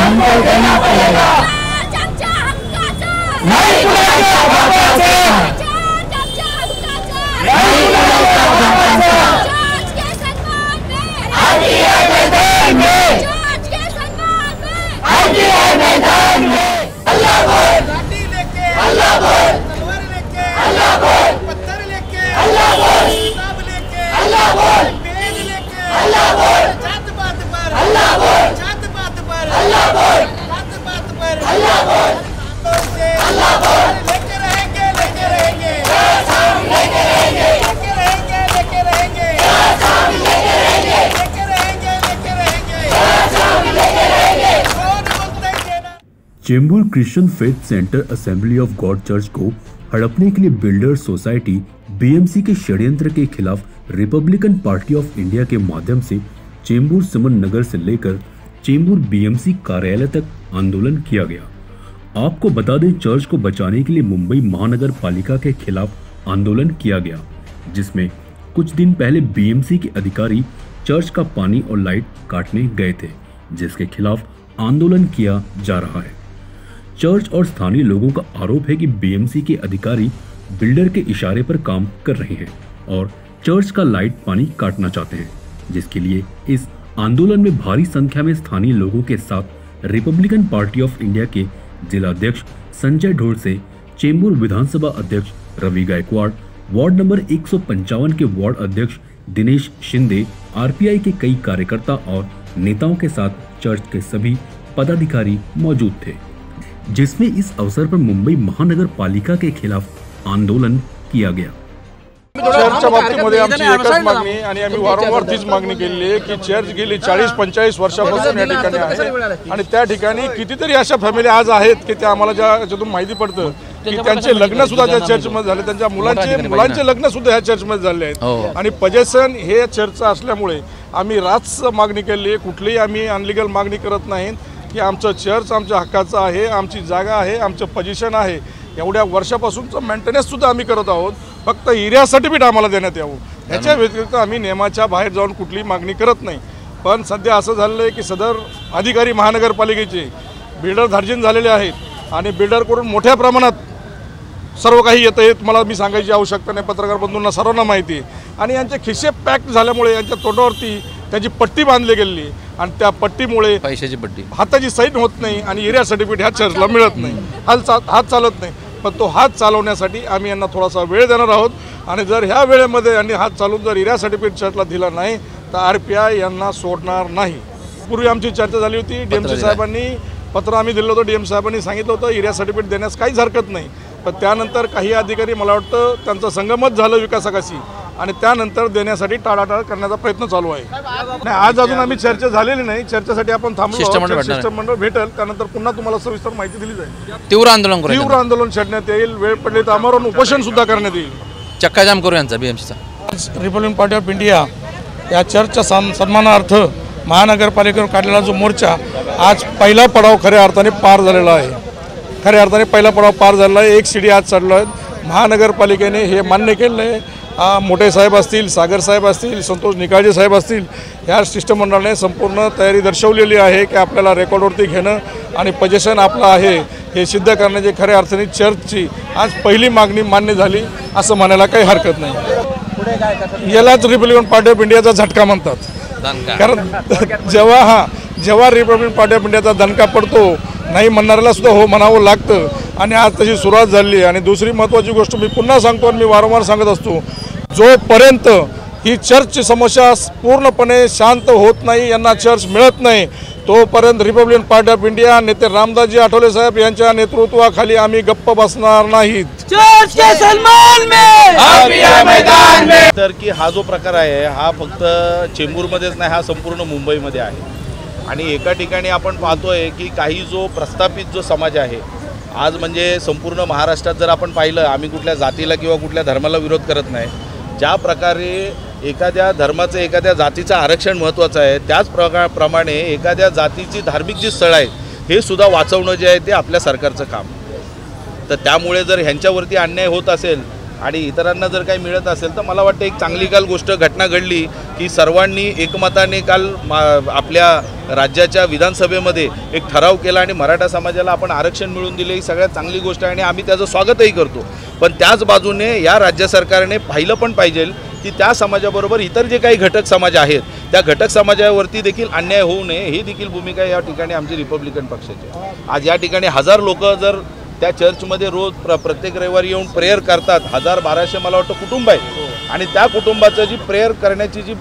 हमको देना पड़ेगा। नहीं बुलाएगा बाबा मैदान में, मैदान में। अल्लाह बोल, लाठी लेके अल्लाह बोल, तलवार लेके अल्लाह बोल, पत्थर लेके अल्लाह बोल, किताब लेके अल्लाह बोल, पेन लेके अल्लाह बोल, जात पात पर अल्लाह बोल, जात पात पर अल्लाह बोल, जात पात पर अल्लाह बोल, अल्लाह बोल। लेके रहेंगे, लेके रहेंगे, लेके रहेंगे, लेके रहेंगे, लेके रहेंगे, लेके रहेंगे, लेके रहेंगे, लेके रहेंगे, लेके रहेंगे। कौन बोलता है ना? Chembur Christian faith centre assembly of God church को हड़पने के लिए बिल्डर्स सोसाइटी बीएमसी के षड्यंत्र के खिलाफ रिपब्लिकन पार्टी ऑफ इंडिया के माध्यम से चेंबूर सुमन नगर से लेकर चेंबूर बीएमसी कार्यालय तक आंदोलन किया गया। आपको बता दें, चर्च को बचाने के लिए मुंबई महानगर पालिका के खिलाफ आंदोलन किया गया, जिसमें कुछ दिन पहले बीएमसी के अधिकारी चर्च का पानी और लाइट काटने गए थे, जिसके खिलाफ आंदोलन किया जा रहा है। चर्च और स्थानीय लोगों का आरोप है कि बीएमसी के अधिकारी बिल्डर के इशारे पर काम कर रहे हैं और चर्च का लाइट पानी काटना चाहते हैं, जिसके लिए इस आंदोलन में भारी संख्या में स्थानीय लोगों के साथ रिपब्लिकन पार्टी ऑफ इंडिया के जिला अध्यक्ष संजय ढोल से चेंबूर विधानसभा अध्यक्ष रवि गायकवाड़, वार्ड नंबर 155 के वार्ड अध्यक्ष दिनेश शिंदे, आरपीआई के कई कार्यकर्ता और नेताओं के साथ चर्च के सभी पदाधिकारी मौजूद थे, जिसमें इस अवसर पर मुंबई महानगर पालिका के खिलाफ आंदोलन किया गया। चर्चच्या बाबतीमध्ये आमची एकच मागणी आणि आम्ही वारंवार तीच मागणी केलेली आहे की चर्च गेली 40-45 वर्षापासून या ठिकाणी आहे आणि त्या ठिकाणी कितीतरी अशा फॅमिली आज आहेत की त्या आम्हाला ज्याच्यातून माहिती पडतं की त्यांचे लग्न सुद्धा त्या चर्चमध्ये झाले, त्यांच्या मुलांचे लग्न सुद्धा ह्या चर्चमध्ये झाले आहेत आणि पजेशन हे चर्चचं असल्यामुळे आम्ही रास्त मागणी केली आहे। कुठलीही आम्ही अनलिगल मागणी करत नाही की आमचं चर्च आमच्या हक्काचं आहे, आमची जागा आहे, आमचं पोझिशन आहे, एवढ्या वर्षापासूनचं मेंटेनन्स सुद्धा आम्ही करत आहोत। फक्त एरिया सर्टिफिकेट आम्हाला देण्यात यावं, याच्या व्यतिरिक्त आम्ही नियमाच्या बाहेर जाऊन कुठलीही मागणी करत नाही। पण सध्या असं झालं आहे की सदर अधिकारी महानगरपालिकेचे बिल्डर धार्जिन झालेले आहेत आणि बिल्डरकडून मोठ्या प्रमाणात सर्व काही येतं हे तुम्हाला मी सांगायची आवश्यकता नाही, पत्रकार बंधूंना सर्वांना माहिती आहे आणि यांचे खिसे पॅक झाल्यामुळे यांच्या तोंडावरती त्याची पट्टी बांधली गेली आणि त्या पट्टीमुळे पैशाची पट्टी हाताची साईन होत नाही आणि एरिया सर्टिफिकेट ह्या चर्चला मिळत नाही, हात चालत नाही। पण तो हात चालवण्यासाठी आम्ही यांना थोडासा वेळ देणार आहोत आणि जर ह्या वेळेमध्ये यांनी हात चालवून जर एरिया सर्टिफिकेट चर्चला दिला नाही तर आरपीआय यांना सोडणार नाही। पूर्वी आमची चर्चा झाली होती, डीएमसी साहेबांनी पत्र आम्ही दिलं होतं, डीएम साहेबांनी सांगितलं होतं एरिया सर्टिफिकेट देण्यास काहीच हरकत नाही, पण त्यानंतर काही अधिकारी मला वाटतं त्यांचं संगमत झालं विकासकाशी आणि त्यानंतर देण्यासाठी टाळाटाळ करण्याचा प्रयत्न चालू आहे। नाही, आज अजून आम्ही चर्चा झालेली नाही, चर्चेसाठी आपण थांबलो, शिष्टमंडळ भेटेल त्यानंतर पुन्हा तुम्हाला सविस्तर माहिती दिली जाईल। तीव्र आंदोलन छेडण्यात येईल, वेळ पडली तर आमरण उपोषण सुद्धा करण्यात येईल, चक्काजाम करू यांचा बीएमसीचा। रिपब्लिकन पार्टी ऑफ इंडिया या चर्चच्या सन्मानार्थ महानगरपालिकेवर काढलेला जो मोर्चा आज पहिला पडाव खऱ्या अर्थाने पार झालेला आहे, खऱ्या अर्थाने पहिला पडाव पार झालेला आहे। एक शिडी आज चढलो आहे, महानगरपालिकेने हे मान्य केलं आहे। मोठे साहेब असतील, सागर साहेब असतील, संतोष निकाळजे साहेब असतील, या शिष्टमंडळाने संपूर्ण तयारी दर्शवलेली आहे की आपल्याला रेकॉर्डवरती घेणं आणि पोझिशन आपलं आहे हे सिद्ध करण्याची खऱ्या अर्थाने चर्चची आज पहिली मागणी मान्य झाली असं म्हणायला काही हरकत नाही। यालाच रिपब्लिकन पार्टी ऑफ इंडियाचा झटका म्हणतात, कारण जेव्हा रिपब्लिकन पार्टी ऑफ इंडियाचा दणका पडतो नाही म्हणणाऱ्याला सुद्धा हो म्हणावं लागतं आणि आज तशी सुरुवात झाली। आणि दुसरी महत्त्वाची गोष्ट मी पुन्हा सांगतो आणि मी वारंवार सांगत असतो, जोपर्यंत ही चर्चची समस्या पूर्णपणे शांत होत नाही, यांना चर्च मिळत नाही, तोपर्यंत रिपब्लिकन पार्टी ऑफ इंडिया नेते रामदासजी आठवले साहेब यांच्या नेतृत्वाखाली आम्ही गप्प बसणार नाहीत। चर्च के सन्मान में, आरपीआई मैदान में। तर की हा जो प्रकार आहे हा फक्त चेंबूरमध्येच नाही, हा संपूर्ण मुंबईमध्ये आहे आणि एका ठिकाणी आपण पाहतोय की काही जो प्रस्थापित जो समाज आहे आज म्हणजे संपूर्ण महाराष्ट्रात जर आपण पाहिलं, आम्ही कुठल्या जातीला किंवा कुठल्या धर्माला विरोध करत नाही, ज्या प्रकारे एखाद्या धर्माचं एखाद्या जातीचं आरक्षण महत्त्वाचं आहे त्याच प्रमाणे एखाद्या जातीची धार्मिक जी स्थळं आहेत हे सुद्धा वाचवणं जे आहे ते आपल्या सरकारचं काम। तर त्यामुळे जर ह्यांच्यावरती अन्याय होत असेल आणि इतरांना जर काही मिळत असेल तर मला वाटतं एक चांगली काल घटना घडली की सर्वांनी एकमताने काल आपल्या राज्याच्या विधानसभेमध्ये एक ठराव केला आणि मराठा समाजाला आपण आरक्षण मिळवून दिले, ही सगळ्यात चांगली गोष्ट आहे आणि आम्ही त्याचं स्वागतही करतो. पण त्याच बाजूने या राज्य सरकारने पाहिलं पण पाहिजे की त्या समाजाबरोबर इतर जे काही घटक समाज आहेत त्या घटक समाजावरती देखील अन्याय होऊ नये, ही देखील भूमिका या ठिकाणी आमची रिपब्लिकन पक्षाची. आज या ठिकाणी 1000 लोक जर त्या चर्चमध्ये रोज प्रत्येक रविवारी येऊन प्रेयर करतात, 1000-1200 मला वाटतं कुटुंब आहे आणि त्या कुटुंबाचं जी प्रेयर करण्याची जी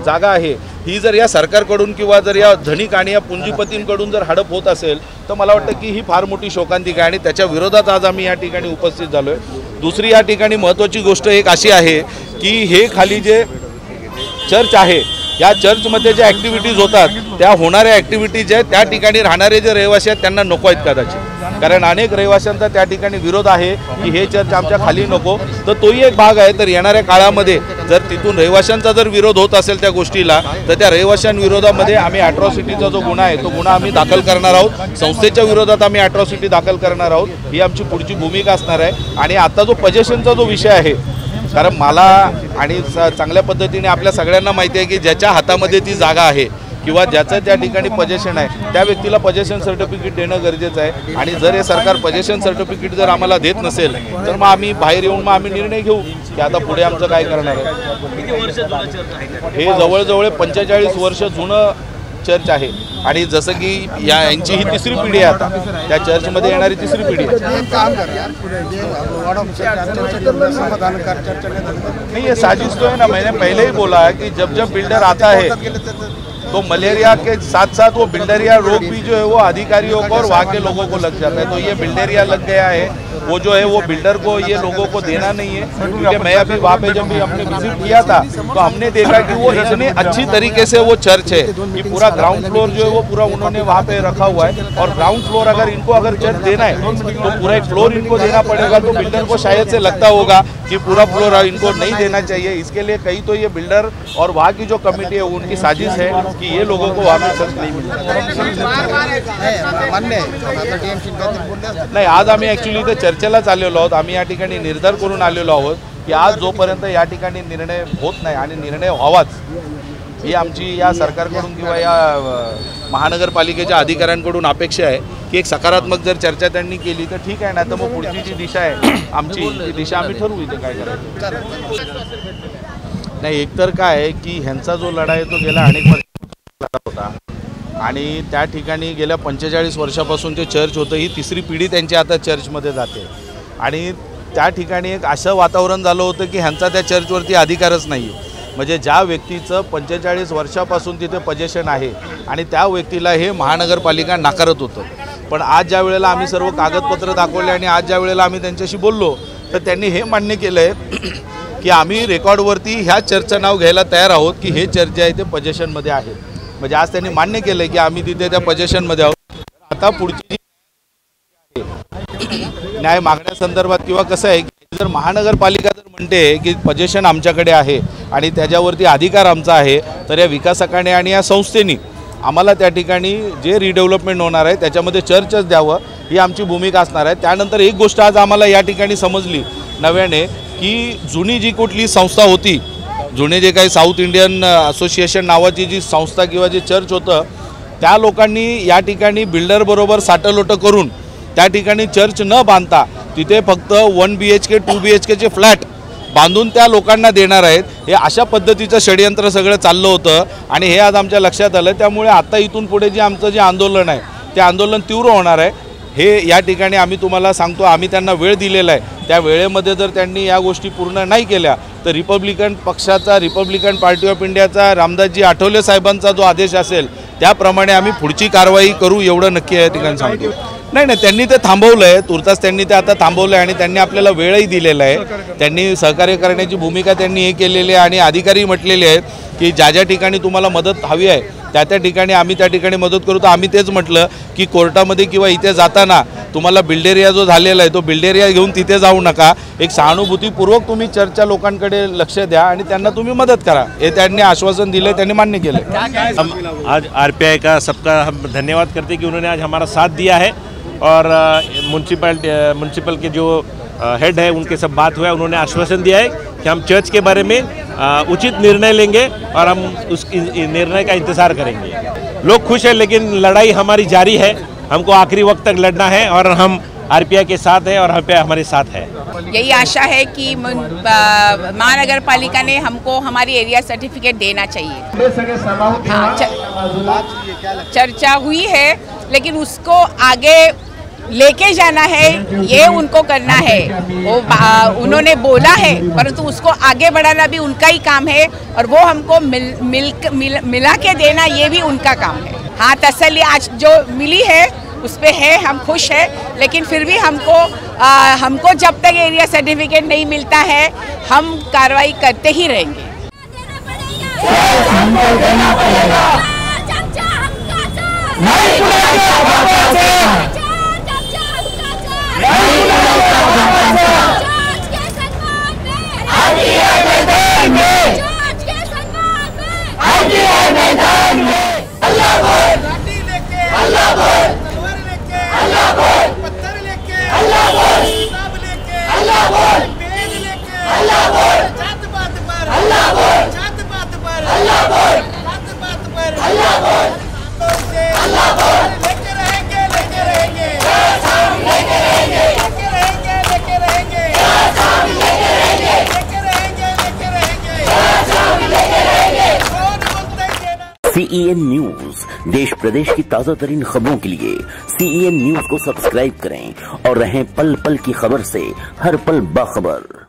जागा आहे ही जर या सरकारकडून किंवा जर या धनिक आणि या पुंजीपतींकडून जर हडप होत असेल तर मला वाटतं की ही फार मोठी शोकांतिका आहे आणि त्याच्या विरोधात आज आम्ही या ठिकाणी उपस्थित झालो आहे. दुसरी या ठिकाणी महत्त्वाची गोष्ट एक अशी आहे की हे खाली जे चर्च आहे या चर्चमध्ये ज्या ॲक्टिव्हिटीज होतात त्या होणाऱ्या ॲक्टिव्हिटीज आहेत त्या ठिकाणी राहणारे जे रहिवासी आहेत त्यांना नको आहेत कदाचित, कारण अनेक रहिवाशांचा त्या ठिकाणी विरोध आहे की हे चर्च आमच्या खाली नको. तर तोही एक भाग आहे. तर येणाऱ्या काळामध्ये जर तिथून रहिवाशांचा जर विरोध होत असेल त्या गोष्टीला तर त्या रहिवाशांविरोधामध्ये आम्ही ॲट्रॉसिटीचा जो गुन्हा आहे तो गुन्हा आम्ही दाखल करणार आहोत. संस्थेच्या विरोधात आम्ही ॲट्रॉसिटी दाखल करणार आहोत. ही आमची पुढची भूमिका असणार आहे. आणि आता जो पजेशनचा जो विषय आहे, कारण मला आणि चांगल्या पद्धतीने आपल्या सगळ्यांना माहिती आहे की ज्याच्या हातामध्ये ती जागा आहे किंवा ज्याचं त्या ठिकाणी पजेशन आहे त्या व्यक्तीला पजेशन सर्टिफिकेट देणं गरजेचं आहे. आणि जर हे सरकार पजेशन सर्टिफिकेट जर आम्हाला देत नसेल तर मग आम्ही बाहेर येऊन मग आम्ही निर्णय घेऊ की आता पुढे आमचं काय करणार आहे. हे जवळजवळ 45 वर्ष जुनं चर्च आहे आणि जसं की यांची ही तिसरी पिढी आहे. आता त्या चर्चमध्ये येणारी तिसरी पिढी नहीं, ये साजिश तो है ना. मैंने पहले ही बोला है कि जब जब बिल्डर आता है तो मलेरिया के साथ साथ वो बिल्डरिया रोग भी जो है वो अधिकारियों को और वहाँ के लोगों को लग जाता है. तो ये बिल्डरिया लग गया है, वो जो है वो बिल्डर को ये लोगों को देना नहीं है. क्योंकि मैं अभी वहाँ पे जब भी हमने विजिट किया था तो हमने देखा कि वो इतने अच्छी तरीके से वो चर्च है कि पूरा ग्राउंड फ्लोर जो है वो पूरा उन्होंने वहाँ पे रखा हुआ है. और ग्राउंड फ्लोर अगर इनको अगर चर्च देना है तो पूरा एक फ्लोर इनको देना पड़ेगा. तो बिल्डर को शायद से लगता होगा कि पूरा फ्लोर इनको नहीं देना चाहिए. इसके लिए कहीं तो ये बिल्डर और वहाँ की जो कमिटी है उनकी साजिश है कि ये लोगों को वहाँ पे चर्च नहीं मिलता. नाही, आज आम्ही ॲक्च्युली इथे चर्चेलाच आलेलो आहोत. आम्ही या ठिकाणी निर्धार करून आलेलो आहोत की आज जोपर्यंत या ठिकाणी निर्णय होत नाही आणि निर्णय व्हावाच ही आमची या सरकारकडून किंवा या महानगरपालिकेच्या अधिकाऱ्यांकडून अपेक्षा आहे की एक सकारात्मक जर चर्चा त्यांनी केली तर ठीक आहे, ना तर मग पुढची जी दिशा आहे आमची ती दिशा आम्ही ठरवू इथे काय करायचं. नाही, एकतर काय आहे की ह्यांचा जो लढा आहे तो गेल्या अनेक वर्षांचा होता आणि त्या ठिकाणी गेल्या 45 वर्षापासून ते चर्च होतं. ही तिसरी पिढी त्यांची आता चर्चमध्ये जाते आणि त्या ठिकाणी एक असं वातावरण झालं होतं की ह्यांचा त्या चर्चवरती अधिकारच नाही आहे. म्हणजे ज्या व्यक्तीचं 45 वर्षापासून तिथे पजेशन आहे आणि त्या व्यक्तीला हे महानगरपालिका नाकारत होतं. पण आज ज्या वेळेला आम्ही सर्व कागदपत्र दाखवले आणि आज ज्या वेळेला आम्ही त्यांच्याशी बोललो तर त्यांनी हे मान्य केलं आहे की आम्ही रेकॉर्डवरती ह्या चर्चचं नाव घ्यायला तयार आहोत की हे चर्च जे आहे ते पजेशनमध्ये आहे. म्हणजे आज त्यांनी मान्य केलं की आम्ही तिथे त्या पजेशनमध्ये आहोत. आता पुढची न्याय मागण्यासंदर्भात किंवा कसं आहे की जर महानगरपालिका जर म्हणते की पजेशन आमच्याकडे आहे आणि त्याच्यावरती अधिकार आमचा आहे तर या विकासकाने आणि या संस्थेनी आम्हाला त्या ठिकाणी जे रिडेव्हलपमेंट होणार आहे त्याच्यामध्ये चर्चच द्यावं ही आमची भूमिका असणार आहे. त्यानंतर एक गोष्ट आज आम्हाला या ठिकाणी समजली नव्याने की जुनी जी कुठली संस्था होती, जुने जे काही साऊथ इंडियन असोसिएशन नावाची जी संस्था किंवा जे चर्च होतं त्या लोकांनी या ठिकाणी बिल्डरबरोबर साटलोटं करून त्या ठिकाणी चर्च न बांधता तिथे फक्त 1 BHK 2 BHKचे फ्लॅट बांधून त्या लोकांना देणार आहेत. हे अशा पद्धतीचं षडयंत्र सगळं चाललं होतं आणि हे आज आमच्या लक्षात आलं. त्यामुळे आता इथून पुढे जे आमचं जे आंदोलन आहे ते आंदोलन तीव्र होणार आहे. हे या ठिकाणी आम्ही तुम्हाला सांगतो, आम्ही त्यांना वेळ दिलेला आहे. त्या वेळेमध्ये जर त्यांनी या गोष्टी पूर्ण नाही केल्या तर रिपब्लिकन पक्षाचा, रिपब्लिकन पार्टी ऑफ इंडियाचा, रामदासजी आठवले साहेबांचा जो आदेश असेल त्याप्रमाणे आम्ही पुढची कारवाई करू, एवढं नक्की या ठिकाणी सांगतो. नाही, त्यांनी ते थांबवलं आहे. तुर्तास त्यांनी ते आता थांबवलं आहे आणि त्यांनी आपल्याला वेळही दिलेला आहे. त्यांनी सहकार्य करण्याची भूमिका त्यांनी हे केलेली आहे आणि अधिकारी म्हटलेले आहेत की ज्या ज्या ठिकाणी तुम्हाला मदत हवी आहे त्या त्या ठिकाणी आम्ही त्या ठिकाणी मदत करू. तर आम्ही तेच म्हटलं की कोर्टामध्ये किंवा इथे जाताना तुम्हाला बिल्डेरिया जो झालेला आहे तो बिल्डेरिया घेऊन तिथे जाऊ नका. एक सहानुभूतीपूर्वक तुम्ही चर्चच्या लोकांकडे लक्ष द्या आणि त्यांना तुम्ही मदत करा, हे त्यांनी आश्वासन दिलं, त्यांनी मान्य केलं. हम आज RPI का सबका हम धन्यवाद करते कि उन्होंने आज हमारा साथ दिया है और म्युनिसिपल के जो हेड है उनके सब बात हुआ है। उन्होंने आश्वासन दिया है कि हम चर्च के बारे में उचित निर्णय लेंगे और हम उस निर्णय का इंतज़ार करेंगे। लोग खुश हैं, लेकिन लड़ाई हमारी जारी है। हमको आखिरी वक्त तक लड़ना है और हम आरपीआई के साथ है और आरपीआई हमारे साथ है। यही आशा है कि महानगर पालिका ने हमको हमारी एरिया सर्टिफिकेट देना चाहिए। हाँ, चर्चा हुई है, लेकिन उसको आगे लेके जाना है, ये उनको करना है। वो उन्होंने बोला है, परंतु उसको आगे बढ़ाना भी उनका ही काम है और वो हमको मिला के देना ये भी उनका काम है। हाँ, तसल्ली आज जो मिली है उस पे है, हम खुश हैं, लेकिन फिर भी हमको जब तक एरिया सर्टिफिकेट नहीं मिलता है हम कार्रवाई करते ही रहेंगे। पत्थर लेके किताब लेके बेद लेके जात बात पर जात बात पर लेके रहेंगे लेके रहेंगे लेके रहेंगे लेके रहेंगे लेके रहेंगे लेके रहेंगे कौन बोलते हैं। CEN न्यूज देश प्रदेश की ताजा तरीन खबरों के लिए CEN न्यूज को सब्सक्राइब करें और रहें पल पल की खबर से हर पल बाखबर।